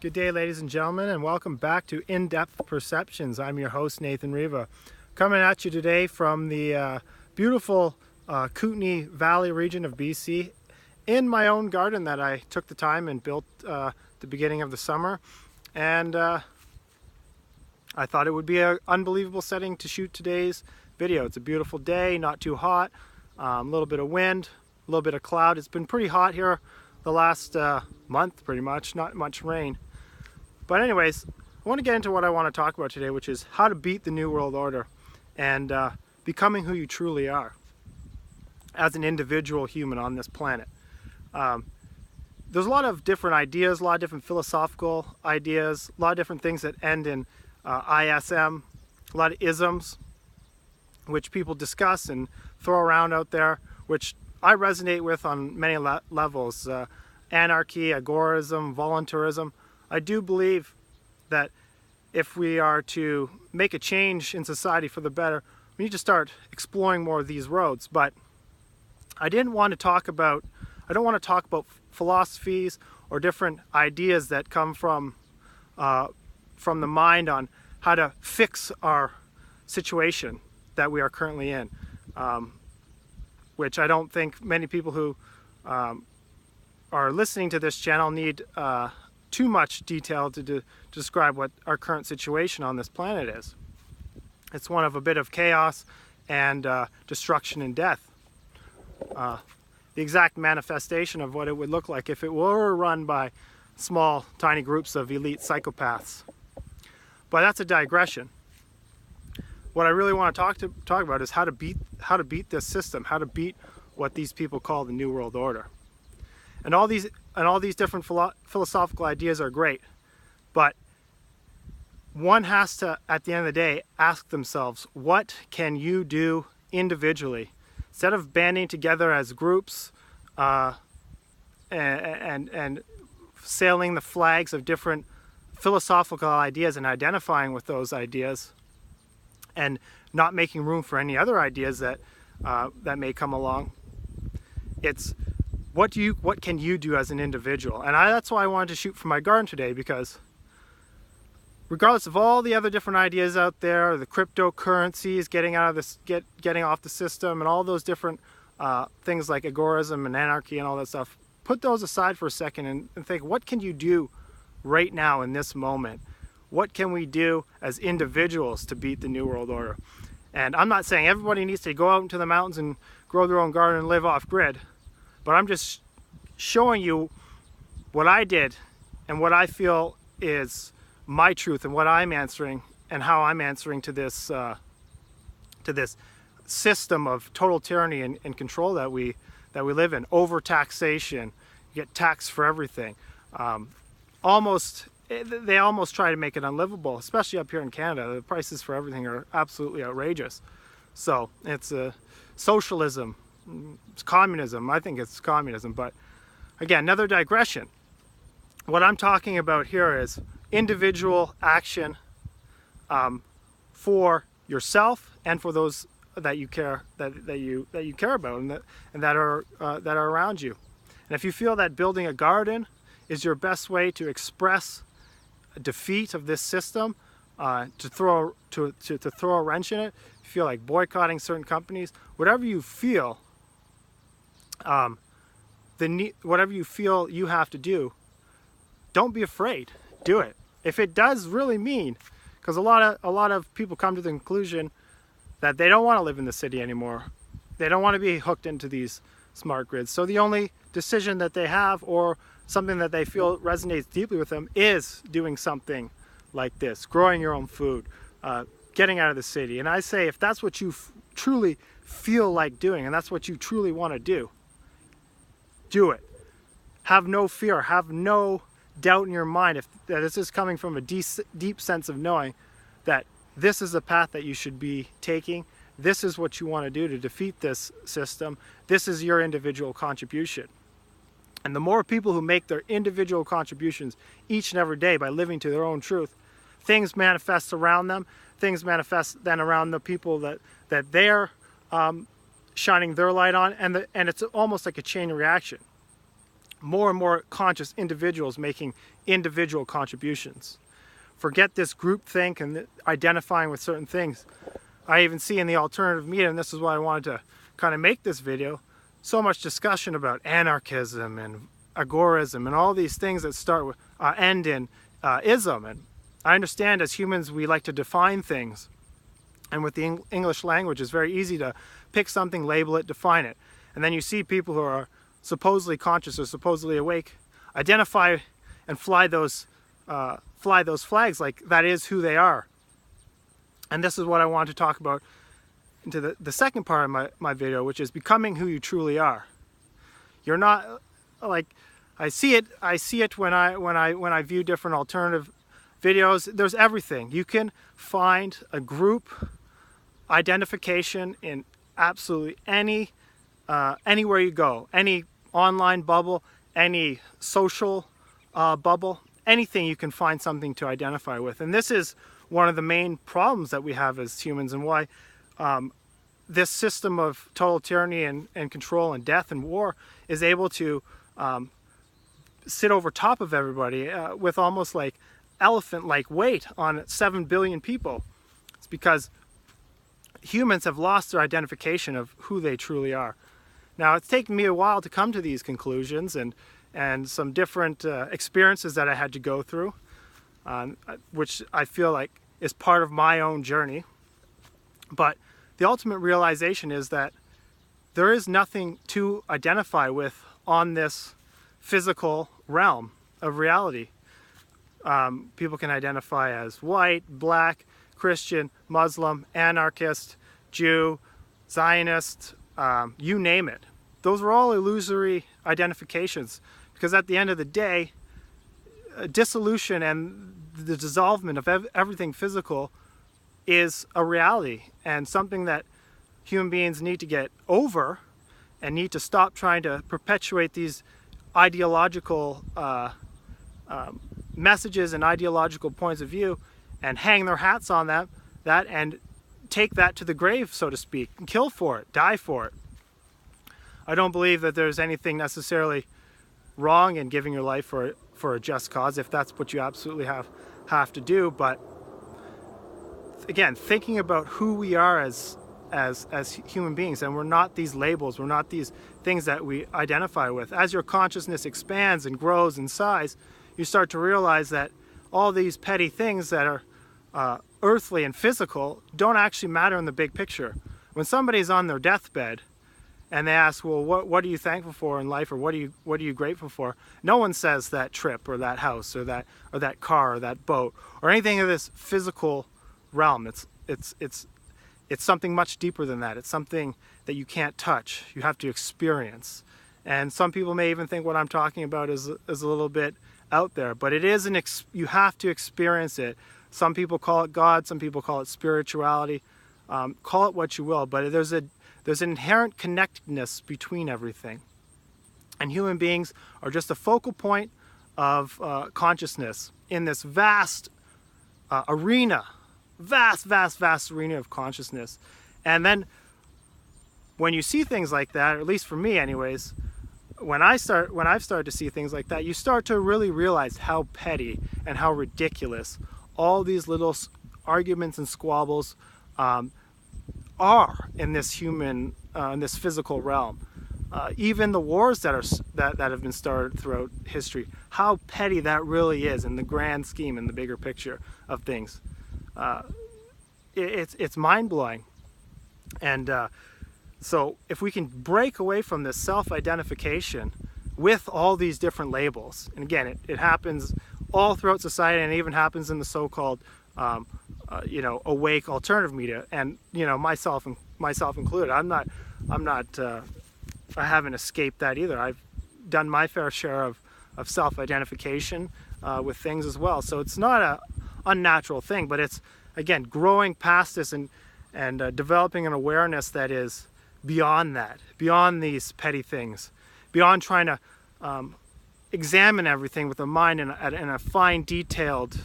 Good day, ladies and gentlemen, and welcome back to In-Depth Perceptions. I'm your host, Nathan Riva, coming at you today from the beautiful Kootney Valley region of BC in my own garden that I took the time and built the beginning of the summer. And I thought it would be an unbelievable setting to shoot today's video. It's a beautiful day, not too hot, a little bit of wind, a little bit of cloud. It's been pretty hot here the last month, pretty much, not much rain. But anyways, I want to get into what I want to talk about today, which is how to beat the New World Order and becoming who you truly are as an individual human on this planet. There's a lot of different ideas, a lot of different philosophical ideas, a lot of different things that end in ISM, a lot of isms, which people discuss and throw around out there, which I resonate with on many levels. Anarchy, agorism, voluntarism. I do believe that if we are to make a change in society for the better, we need to start exploring more of these roads. But I don't want to talk about philosophies or different ideas that come from the mind on how to fix our situation that we are currently in, which I don't think many people who are listening to this channel need too much detail to describe what our current situation on this planet is. It's one of a bit of chaos and destruction and death. The exact manifestation of what it would look like if it were run by small, tiny groups of elite psychopaths. But that's a digression. What I really want to talk about is how to beat this system, how to beat what these people call the New World Order. And all these different philosophical ideas are great, but one has to, at the end of the day, ask themselves, what can you do individually? Instead of banding together as groups and sailing the flags of different philosophical ideas and identifying with those ideas and not making room for any other ideas that may come along, it's what can you do as an individual? And that's why I wanted to shoot from my garden today, because regardless of all the other different ideas out there, the cryptocurrencies getting off the system, and all those different things like agorism and anarchy and all that stuff, put those aside for a second and think, what can you do right now in this moment? What can we do as individuals to beat the New World Order? And I'm not saying everybody needs to go out into the mountains and grow their own garden and live off grid, but I'm just showing you what I did and what I feel is my truth and what I'm answering and how I'm answering to this system of total tyranny and control that we live in. Overtaxation, you get taxed for everything. They almost try to make it unlivable, especially up here in Canada. The prices for everything are absolutely outrageous. So it's socialism, it's communism. I think it's communism, but again, another digression. What I'm talking about here is individual action for yourself and for those that you care that you care about and that are around you. And if you feel that building a garden is your best way to express a defeat of this system, to throw a wrench in it, you feel like boycotting certain companies, whatever you feel, whatever you feel you have to do, don't be afraid. Do it. If it does really mean, because a lot of people come to the conclusion that they don't want to live in the city anymore. They don't want to be hooked into these smart grids. So the only decision that they have, or something that they feel resonates deeply with them, is doing something like this, growing your own food, getting out of the city. And I say, if that's what you truly feel like doing, and that's what you truly want to do it. Have no fear, have no doubt in your mind that this is coming from a deep sense of knowing that this is the path that you should be taking. This is what you want to do to defeat this system. This is your individual contribution. And the more people who make their individual contributions each and every day by living to their own truth, things manifest around them. Things manifest then around the people that they're shining their light on, and it's almost like a chain reaction. more and more conscious individuals making individual contributions. Forget this group think and identifying with certain things. I even see in the alternative media, and this is why I wanted to kind of make this video, so much discussion about anarchism and agorism and all these things that start with end in ism. And I understand as humans we like to define things, and with the English language it's very easy to pick something, label it, define it, and then you see people who are supposedly conscious or supposedly awake identify and fly those flags like that is who they are. And this is what I want to talk about into the second part of my video, which is becoming who you truly are. You're not like, I see it when I view different alternative videos. There's everything. You can find a group identification in absolutely anywhere you go, any online bubble, any social bubble, anything you can find something to identify with. And this is one of the main problems that we have as humans, and why this system of total tyranny and control and death and war is able to sit over top of everybody with almost like elephant-like weight on 7 billion people. It's because humans have lost their identification of who they truly are. Now, it's taken me a while to come to these conclusions, and some different experiences that I had to go through, which I feel like is part of my own journey. But the ultimate realization is that there is nothing to identify with on this physical realm of reality. People can identify as white, black, Christian, Muslim, anarchist, Jew, Zionist, you name it. Those are all illusory identifications, because at the end of the day, dissolution and the dissolvement of everything physical is a reality, and something that human beings need to get over and need to stop trying to perpetuate these ideological messages and ideological points of view and hang their hats on that and take that to the grave, so to speak, and kill for it, die for it. I don't believe that there's anything necessarily wrong in giving your life for a just cause, if that's what you absolutely have to do. But again, thinking about who we are as human beings, and we're not these labels, we're not these things that we identify with. As your consciousness expands and grows in size, you start to realize that all these petty things that are earthly and physical don't actually matter in the big picture. When somebody's on their deathbed and they ask, well, what are you thankful for in life, or what are you grateful for? No one says that trip or that house or that car or that boat or anything of this physical realm. It's something much deeper than that. It's something that you can't touch. You have to experience. And some people may even think what I'm talking about is a little bit out there, but it is you have to experience it. Some people call it God, some people call it spirituality. Call it what you will, but there's an inherent connectedness between everything. And human beings are just a focal point of consciousness in this vast arena, vast arena of consciousness. And then when you see things like that, or at least for me anyways, when I've started to see things like that, you start to really realize how petty and how ridiculous all these little arguments and squabbles are in this human, in this physical realm. Even the wars that have been started throughout history, how petty that really is in the grand scheme, in the bigger picture of things. It's mind-blowing. And so if we can break away from this self-identification with all these different labels, and again, it happens all throughout society, and it even happens in the so-called awake alternative media, and myself included. I haven't escaped that either. I've done my fair share of self-identification with things as well. So it's not a unnatural thing, but it's, again, growing past this and developing an awareness that is beyond that, beyond these petty things, beyond trying to examine everything with a mind in a fine detailed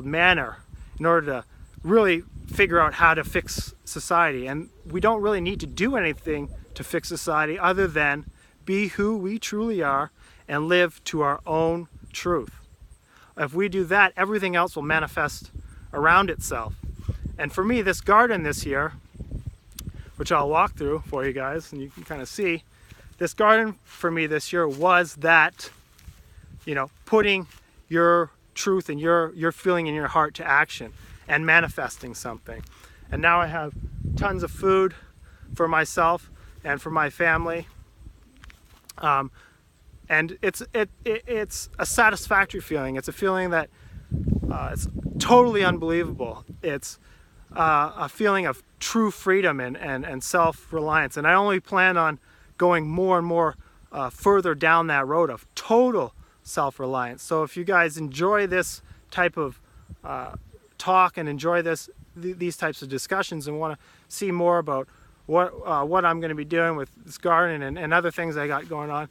manner in order to really figure out how to fix society. And we don't really need to do anything to fix society other than be who we truly are and live to our own truth. If we do that, everything else will manifest around itself. And for me, this garden this year, which I'll walk through for you guys and you can kind of see, this garden for me this year was that, you know, putting your truth and your feeling in your heart to action and manifesting something. And now I have tons of food for myself and for my family. And it's a satisfactory feeling. It's a feeling that it's totally unbelievable. It's a feeling of true freedom and self-reliance. And I only plan on going more and more further down that road of total self-reliance. So if you guys enjoy this type of talk and enjoy these types of discussions and want to see more about what I'm going to be doing with this garden and other things I got going on,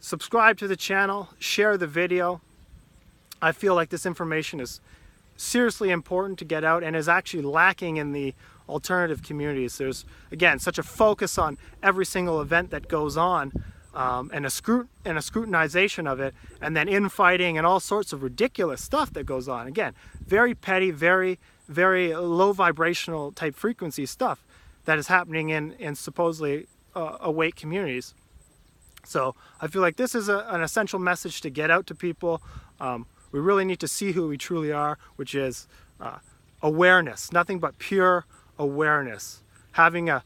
subscribe to the channel, share the video. I feel like this information is seriously important to get out and is actually lacking in the alternative communities. There's, again, such a focus on every single event that goes on, and a scrutinization of it, and then infighting and all sorts of ridiculous stuff that goes on. Again, very petty, very, very low vibrational type frequency stuff that is happening in supposedly awake communities. So I feel like this is an essential message to get out to people. We really need to see who we truly are, which is awareness, nothing but pure awareness, having a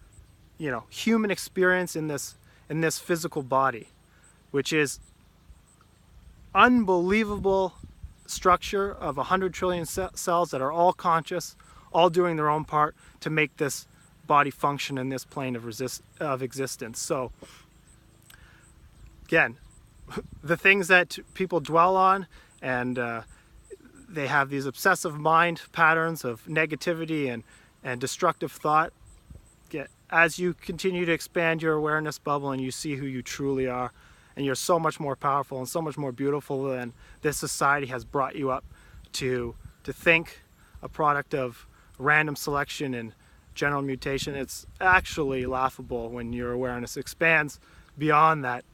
human experience in this physical body, which is unbelievable structure of 100 trillion cells that are all conscious, all doing their own part to make this body function in this plane of existence. So again, the things that people dwell on, and they have these obsessive mind patterns of negativity and destructive thought. As you continue to expand your awareness bubble and you see who you truly are, and you're so much more powerful and so much more beautiful than this society has brought you up to think, a product of random selection and general mutation. It's actually laughable when your awareness expands beyond that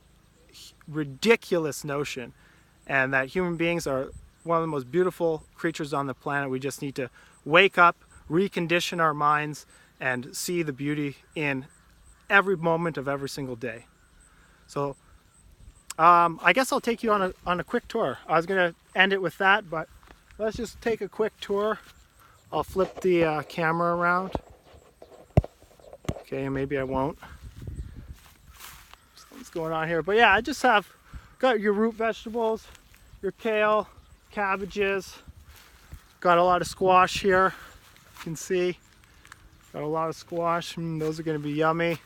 ridiculous notion, and that human beings are one of the most beautiful creatures on the planet. We just need to wake up, recondition our minds, and see the beauty in every moment of every single day. So I guess I'll take you on a quick tour. I was going to end it with that, but let's just take a quick tour. I'll flip the camera around. Okay, maybe I won't. What's going on here? But yeah, I just have got your root vegetables, your kale, cabbages, got a lot of squash here, you can see. Got a lot of squash, those are going to be yummy.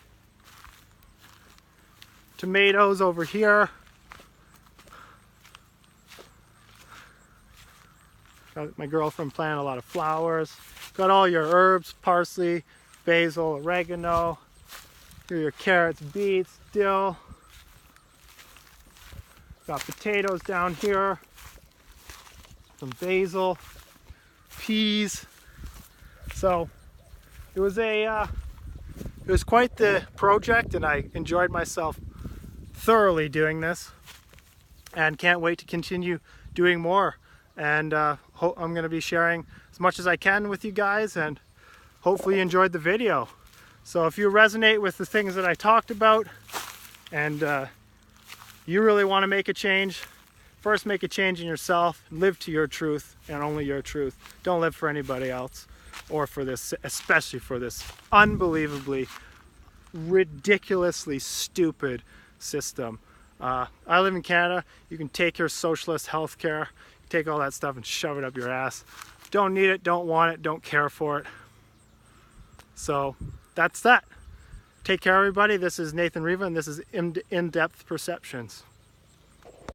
Tomatoes over here. Got my girlfriend planting a lot of flowers. Got all your herbs, parsley, basil, oregano. Here are your carrots, beets, dill. Got potatoes down here. Some basil, peas. So it was quite the project, and I enjoyed myself thoroughly doing this, and can't wait to continue doing more. And I'm going to be sharing as much as I can with you guys, and hopefully you enjoyed the video. So if you resonate with the things that I talked about, and you really want to make a change, first make a change in yourself, live to your truth and only your truth. Don't live for anybody else, or for this, especially for this unbelievably, ridiculously stupid system. I live in Canada. You can take your socialist healthcare, take all that stuff and shove it up your ass. Don't need it, don't want it, don't care for it. So that's that. Take care, everybody. This is Nathan Riva, and this is In-Depth Perceptions.